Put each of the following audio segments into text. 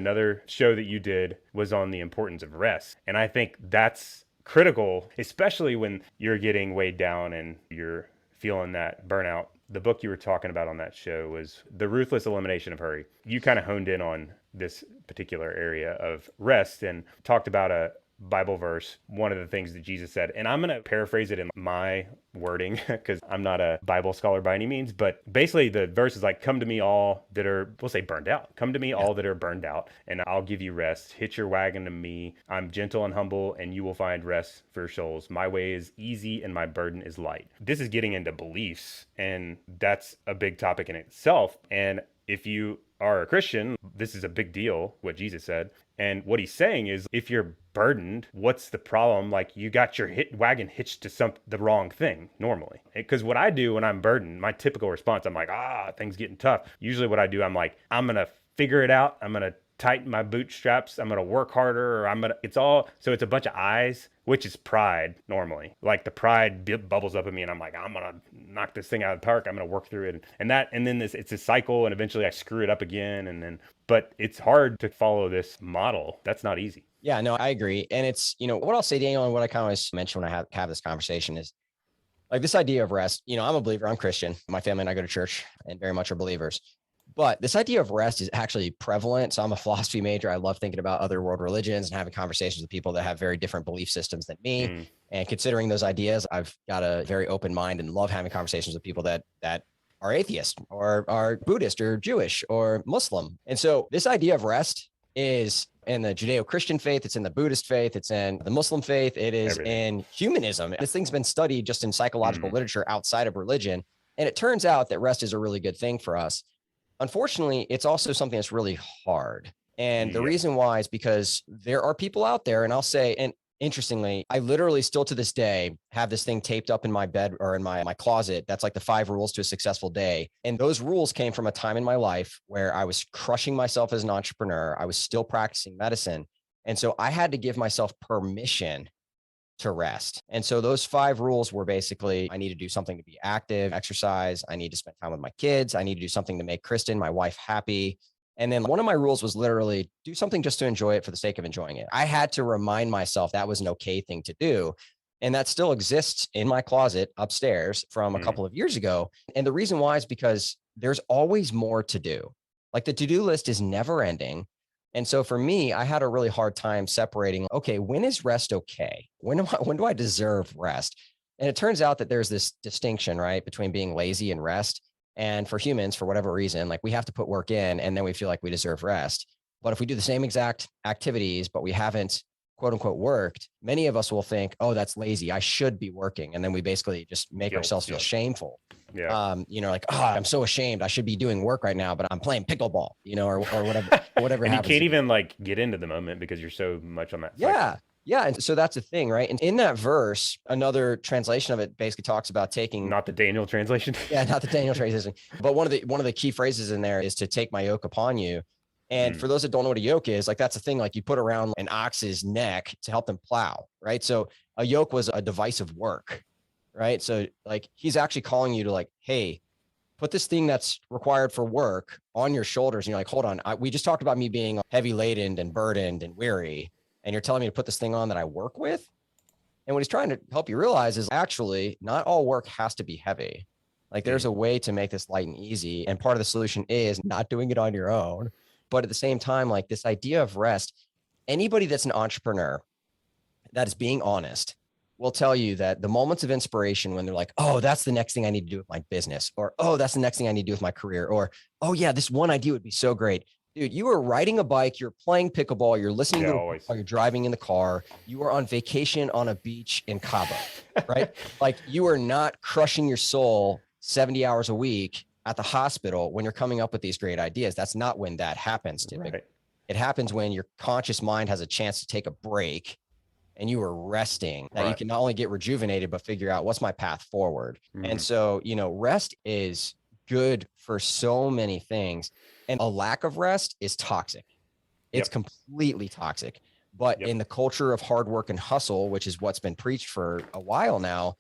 another show that you did was on the importance of rest. And I think that's critical, especially when you're getting weighed down and you're feeling that burnout. The book you were talking about on that show was The Ruthless Elimination of Hurry. You kind of honed in on this particular area of rest and talked about a Bible verse, one of the things that Jesus said. And I'm going to paraphrase it in my wording because I'm not a Bible scholar by any means. But basically, the verse is like, come to me all that are, we'll say burned out. Come to me all that are burned out, and I'll give you rest. Hitch your wagon to me. I'm gentle and humble, and you will find rest for your souls. My way is easy, and my burden is light. This is getting into beliefs, and that's a big topic in itself. And if you are a Christian, this is a big deal, what Jesus said. And what he's saying is, if you're burdened, what's the problem? Like, you got your wagon hitched to the wrong thing normally. Because what I do when I'm burdened, my typical response, I'm like, things getting tough. Usually what I do, I'm like, I'm going to figure it out. I'm going to tighten my bootstraps. I'm going to work harder, or it's a bunch of I's, which is pride normally. Like, the pride bubbles up in me, and I'm like, I'm going to knock this thing out of the park. I'm going to work through it. And then it's a cycle, and eventually I screw it up again. But it's hard to follow this model. That's not easy. Yeah, no, I agree. And it's, what I'll say, Daniel, and what I kind of always mention when I have this conversation is like this idea of rest. I'm a believer, I'm Christian. My family and I go to church and very much are believers. But this idea of rest is actually prevalent. So I'm a philosophy major. I love thinking about other world religions and having conversations with people that have very different belief systems than me. And considering those ideas, I've got a very open mind and love having conversations with people that are atheist or are Buddhist or Jewish or Muslim. And so this idea of rest is in the Judeo-Christian faith, it's in the Buddhist faith, it's in the Muslim faith, it is in humanism. This thing's been studied just in psychological literature outside of religion. And it turns out that rest is a really good thing for us. Unfortunately, it's also something that's really hard. And the reason why is because there are people out there, and I'll say, and interestingly, I literally still to this day have this thing taped up in my bed or in my closet. That's like the 5 rules to a successful day. And those rules came from a time in my life where I was crushing myself as an entrepreneur. I was still practicing medicine. And so I had to give myself permission to rest. And so those 5 rules were basically, I need to do something to be active, exercise. I need to spend time with my kids. I need to do something to make Kristen, my wife, happy. And then one of my rules was literally do something just to enjoy it for the sake of enjoying it. I had to remind myself that was an okay thing to do. And that still exists in my closet upstairs from a couple of years ago. And the reason why is because there's always more to do. Like, the to-do list is never ending. And so for me, I had a really hard time separating, okay, when is rest okay? When do I deserve rest? And it turns out that there's this distinction, right, between being lazy and rest. And for humans, for whatever reason, like, we have to put work in and then we feel like we deserve rest. But if we do the same exact activities, but we haven't quote unquote worked, many of us will think, oh, that's lazy. I should be working. And then we basically just make ourselves feel shameful. Yeah. Like, I'm so ashamed. I should be doing work right now, but I'm playing pickleball, or whatever. And you can't even like get into the moment because you're so much on that. Yeah. Yeah. And so that's the thing, right? And in that verse, another translation of it basically talks about taking, not the Daniel translation. Yeah, not the Daniel translation. But one of the key phrases in there is to take my yoke upon you. And for those that don't know what a yoke is, like, that's a thing like you put around an ox's neck to help them plow, right? So a yoke was a device of work, right? So like, he's actually calling you to like, hey, put this thing that's required for work on your shoulders. And you're like, hold on, we just talked about me being heavy laden and burdened and weary. And you're telling me to put this thing on that I work with? And what he's trying to help you realize is actually not all work has to be heavy. Like, there's a way to make this light and easy. And part of the solution is not doing it on your own. But at the same time, like, this idea of rest, anybody that's an entrepreneur that is being honest will tell you that the moments of inspiration when they're like, oh, that's the next thing I need to do with my business, or, oh, that's the next thing I need to do with my career, or, oh yeah, this one idea would be so great. Dude, you are riding a bike, you're playing pickleball, you're listening to while you're driving in the car, you are on vacation on a beach in Cabo, right? Like, you are not crushing your soul 70 hours a week at the hospital when you're coming up with these great ideas. That's not when that happens typically. Right. It happens when your conscious mind has a chance to take a break and you are resting, that you can not only get rejuvenated, but figure out what's my path forward. And so, rest is good for so many things. And a lack of rest is toxic. It's completely toxic. But in the culture of hard work and hustle, which is what's been preached for a while now,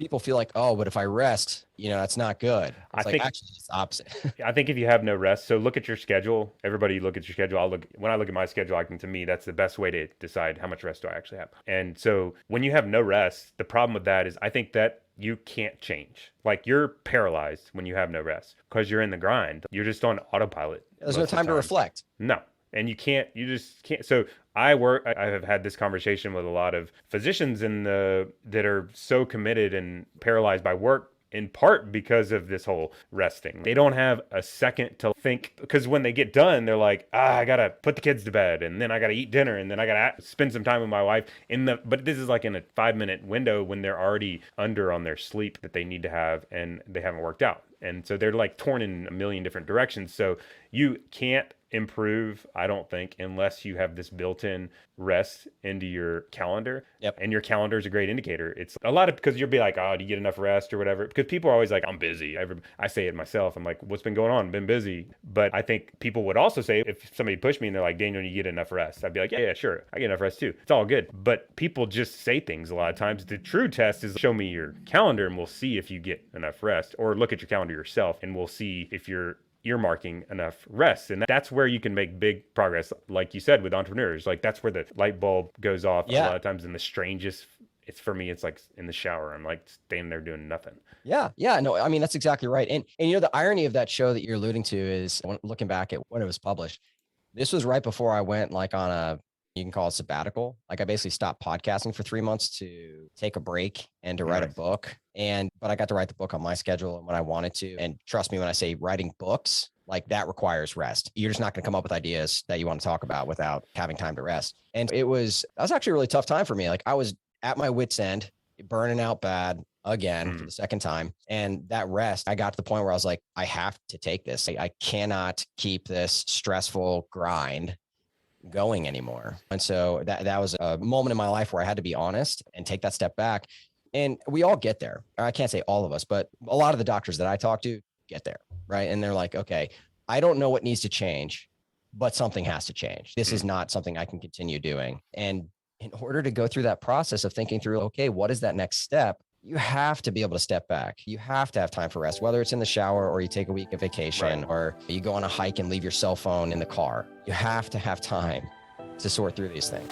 people feel like, oh, but if I rest, that's not good. I It's like, think actually, it's the opposite. I think if you have no rest, so look at your schedule. Everybody look at your schedule. When I look at my schedule, to me, that's the best way to decide how much rest do I actually have. And so when you have no rest, the problem with that is I think that you can't change. Like you're paralyzed when you have no rest because you're in the grind. You're just on autopilot. There's no time to reflect. No. And you just can't. So I have had this conversation with a lot of physicians that are so committed and paralyzed by work, in part because of this whole resting. They don't have a second to think, because when they get done, they're like, I gotta put the kids to bed, and then I gotta eat dinner, and then I gotta spend some time with my wife but this is like in a 5-minute window when they're already under on their sleep that they need to have, and they haven't worked out. And so they're like torn in a million different directions. So you can't improve, I don't think, unless you have this built-in rest into your calendar. Yep. And your calendar is a great indicator. It's a lot of, because you'll be like, oh, do you get enough rest or whatever? Because people are always like, I'm busy. I say it myself. I'm like, what's been going on? Been busy. But I think people would also say, if somebody pushed me and they're like, Daniel, you get enough rest, I'd be like, yeah, sure. I get enough rest too. It's all good. But people just say things a lot of times. The true test is show me your calendar and we'll see if you get enough rest, or look at your calendar yourself and we'll see if you're earmarking enough rest. And that's where you can make big progress. Like you said, with entrepreneurs, like that's where the light bulb goes off a lot of times in the strangest. For me, it's like in the shower. I'm like standing there doing nothing. Yeah. No, I mean, that's exactly right. And the irony of that show that you're alluding to is, looking back at when it was published, this was right before I went like on you can call it sabbatical. Like I basically stopped podcasting for 3 months to take a break and to write a book. But I got to write the book on my schedule and when I wanted to. And trust me, when I say writing books, like that requires rest. You're just not going to come up with ideas that you want to talk about without having time to rest. And that was actually a really tough time for me. Like I was at my wit's end, burning out bad again for the second time. And that rest, I got to the point where I was like, I have to take this. I cannot keep this stressful grind going anymore. And so that was a moment in my life where I had to be honest and take that step back. And we all get there. I can't say all of us, but a lot of the doctors that I talk to get there, right? And they're like, okay, I don't know what needs to change, but something has to change. This is not something I can continue doing. And in order to go through that process of thinking through, okay, what is that next step? You have to be able to step back. You have to have time for rest, whether it's in the shower or you take a week of vacation or you go on a hike and leave your cell phone in the car. You have to have time to sort through these things.